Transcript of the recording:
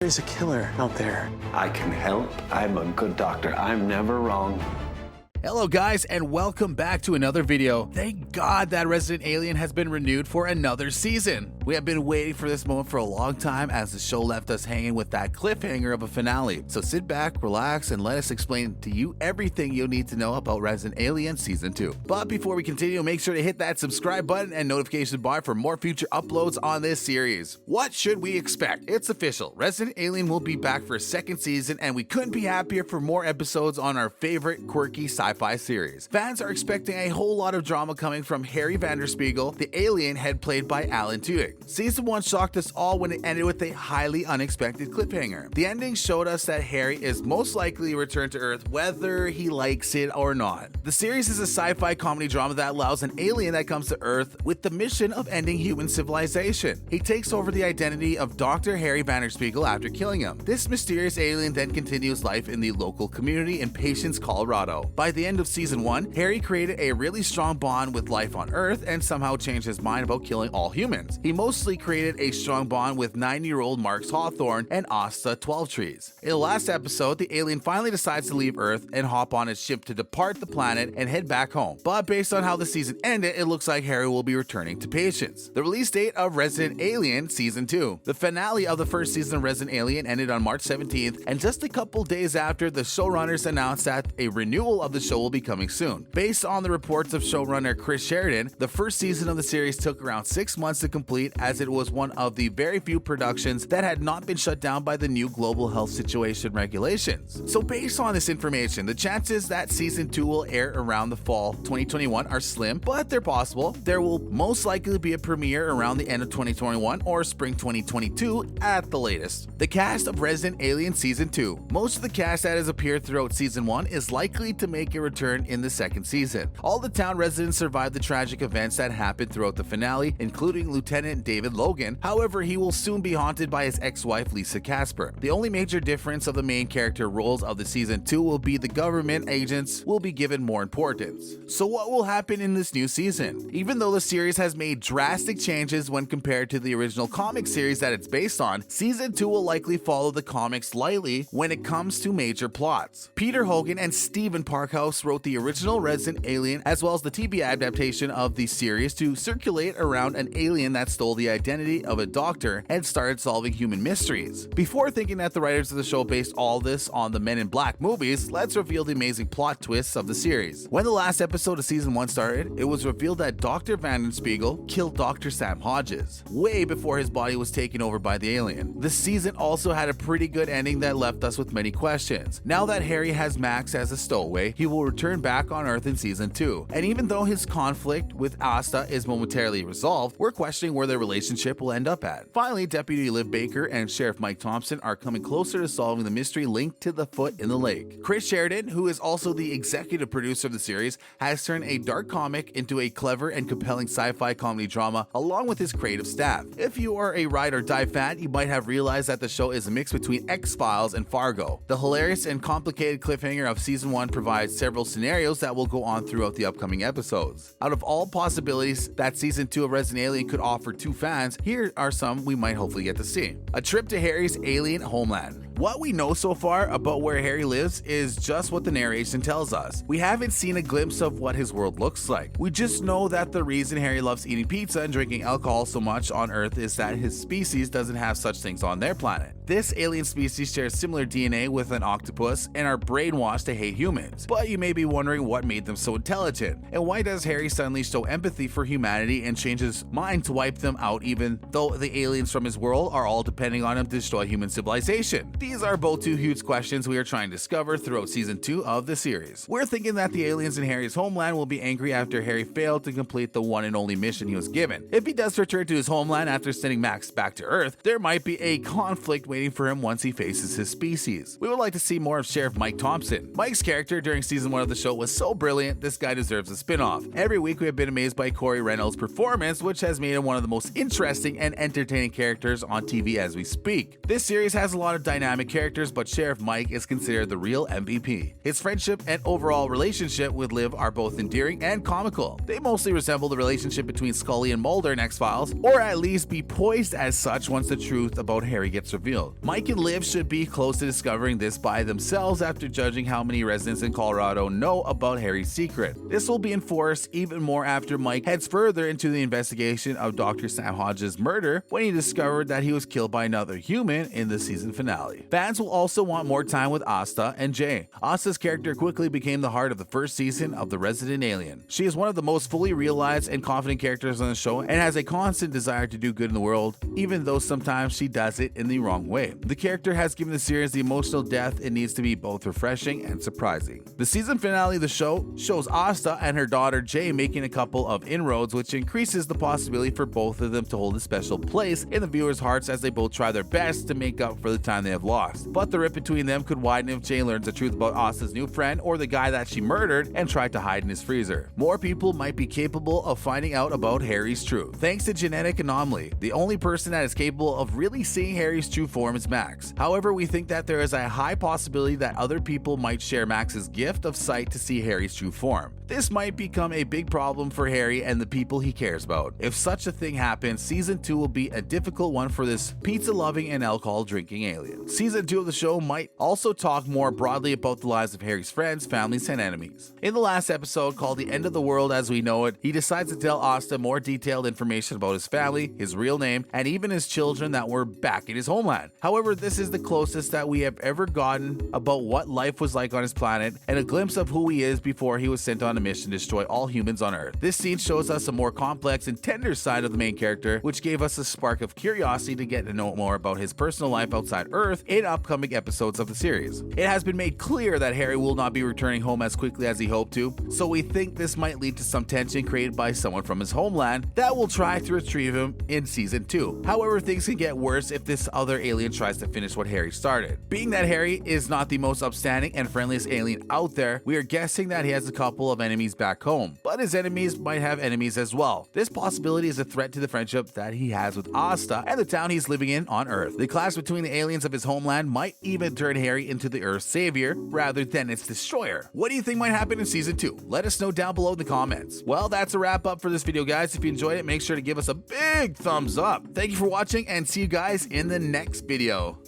is a killer out there. I can help. I'm a good doctor. I'm never wrong. Hello guys, and welcome back to another video. Thank God that Resident Alien has been renewed for another season. We have been waiting for this moment for a long time as the show left us hanging with that cliffhanger of a finale. So sit back, relax, and let us explain to you everything you'll need to know about Resident Alien Season 2. But before we continue, make sure to hit that subscribe button and notification bar for more future uploads on this series. What should we expect? It's official. Resident Alien will be back for a second season, and we couldn't be happier for more episodes on our favorite quirky sci-fi series. Fans are expecting a whole lot of drama coming from Harry Vanderspeigle, the alien head played by Tudyk. Season 1 shocked us all when it ended with a highly unexpected cliffhanger. The ending showed us that Harry is most likely returned to Earth whether he likes it or not. The series is a sci-fi comedy drama that allows an alien that comes to Earth with the mission of ending human civilization. He takes over the identity of Dr. Harry Vanderspeigle after killing him. This mysterious alien then continues life in the local community in Patience, Colorado. By the end of Season 1, Harry created a really strong bond with life on Earth and somehow changed his mind about killing all humans. He mostly created a strong bond with 9-year-old Marks Hawthorne and Alsa Twelvetrees. In the last episode, the alien finally decides to leave Earth and hop on his ship to depart the planet and head back home. But based on how the season ended, it looks like Harry will be returning to Patience. The release date of Resident Alien Season 2. The finale of the first season of Resident Alien ended on March 17th, and just a couple days after, the showrunners announced that a renewal of the show will be coming soon. Based on the reports of showrunner Chris Sheridan, the first season of the series took around 6 months to complete, as it was one of the very few productions that had not been shut down by the new global health situation regulations. So based on this information, the chances that season 2 will air around the fall 2021 are slim, but they're possible. There will most likely be a premiere around the end of 2021 or spring 2022 at the latest. The cast of Resident Alien Season 2. Most of the cast that has appeared throughout Season 1 is likely to make a return in the second season. All the town residents survived the tragic events that happened throughout the finale, including Lieutenant David Logan. However, he will soon be haunted by his ex-wife Lisa Casper. The only major difference of the main character roles of the Season 2 will be the government agents will be given more importance. So what will happen in this new season? Even though the series has made drastic changes when compared to the original comic series that it's based on, Season 2 will likely follow the comics lightly when it comes to major plots. Peter Hogan and Stephen Parkhouse wrote the original Resident Alien as well as the TV adaptation of the series to circulate around an alien that stole the identity of a doctor and started solving human mysteries. Before thinking that the writers of the show based all this on the Men in Black movies, let's reveal the amazing plot twists of the series. When the last episode of Season 1 started, it was revealed that Dr. Vanderspeigle killed Dr. Sam Hodges, way before his body was taken over by the alien. The season also had a pretty good ending that left us with many questions. Now that Harry has Max as a stowaway, he will return back on Earth in Season 2. And even though his conflict with Asta is momentarily resolved, we're questioning where their relationship will end up at. Finally, Deputy Liv Baker and Sheriff Mike Thompson are coming closer to solving the mystery linked to the foot in the lake. Chris Sheridan, who is also the executive producer of the series, has turned a dark comic into a clever and compelling sci-fi comedy drama along with his creative staff. If you are a ride or die fan, you might have realized that the show is a mix between X-Files and Fargo. The hilarious and complicated cliffhanger of Season 1 provides several scenarios that will go on throughout the upcoming episodes. Out of all possibilities that Season 2 of Resident Alien could offer to fans, here are some we might hopefully get to see. A trip to Harry's alien homeland. What we know so far about where Harry lives is just what the narration tells us. We haven't seen a glimpse of what his world looks like. We just know that the reason Harry loves eating pizza and drinking alcohol so much on Earth is that his species doesn't have such things on their planet. This alien species shares similar DNA with an octopus and are brainwashed to hate humans. But you may be wondering what made them so intelligent, and why does Harry suddenly show empathy for humanity and change his mind to wipe them out even though the aliens from his world are all depending on him to destroy human civilization? These are both two huge questions we are trying to discover throughout Season 2 of the series. We're thinking that the aliens in Harry's homeland will be angry after Harry failed to complete the one and only mission he was given. If he does return to his homeland after sending Max back to Earth, there might be a conflict waiting for him once he faces his species. We would like to see more of Sheriff Mike Thompson. Mike's character during Season 1 of the show was so brilliant, this guy deserves a spin-off. Every week we have been amazed by Corey Reynolds' performance, which has made him one of the most interesting and entertaining characters on TV as we speak. This series has a lot of dynamic characters, but Sheriff Mike is considered the real MVP. His friendship and overall relationship with Liv are both endearing and comical. They mostly resemble the relationship between Scully and Mulder in X-Files, or at least be poised as such once the truth about Harry gets revealed. world. Mike and Liv should be close to discovering this by themselves after judging how many residents in Colorado know about Harry's secret. This will be enforced even more after Mike heads further into the investigation of Dr. Sam Hodge's murder when he discovered that he was killed by another human in the season finale. Fans will also want more time with Asta and Jay. Asta's character quickly became the heart of the first season of The Resident Alien. She is one of the most fully realized and confident characters on the show and has a constant desire to do good in the world, even though sometimes she does it in the wrong way. The character has given the series the emotional depth it needs to be both refreshing and surprising. The season finale of the show shows Asta and her daughter Jay making a couple of inroads, which increases the possibility for both of them to hold a special place in the viewers' hearts as they both try their best to make up for the time they have lost. But the rip between them could widen if Jay learns the truth about Asta's new friend or the guy that she murdered and tried to hide in his freezer. More people might be capable of finding out about Harry's truth. Thanks to genetic anomaly, the only person that is capable of really seeing Harry's true form is Max. However, we think that there is a high possibility that other people might share Max's gift of sight to see Harry's true form. This might become a big problem for Harry and the people he cares about. If such a thing happens, season 2 will be a difficult one for this pizza-loving and alcohol-drinking alien. Season 2 of the show might also talk more broadly about the lives of Harry's friends, families, and enemies. In the last episode, called The End of the World as We Know It, he decides to tell Asta more detailed information about his family, his real name, and even his children that were back in his homeland. However, this is the closest that we have ever gotten about what life was like on his planet and a glimpse of who he is before he was sent on a mission to destroy all humans on Earth. This scene shows us a more complex and tender side of the main character, which gave us a spark of curiosity to get to know more about his personal life outside Earth in upcoming episodes of the series. It has been made clear that Harry will not be returning home as quickly as he hoped to, so we think this might lead to some tension created by someone from his homeland that will try to retrieve him in season 2. However, things can get worse if this other alien tries to finish what Harry started. Being that Harry is not the most upstanding and friendliest alien out there, we are guessing that he has a couple of enemies back home, but his enemies might have enemies as well. This possibility is a threat to the friendship that he has with Asta and the town he's living in on Earth. The clash between the aliens of his homeland might even turn Harry into the Earth's savior rather than its destroyer. What do you think might happen in season 2? Let us know down below in the comments. Well, that's a wrap up for this video, guys. If you enjoyed it, make sure to give us a big thumbs up. Thank you for watching and see you guys in the next video.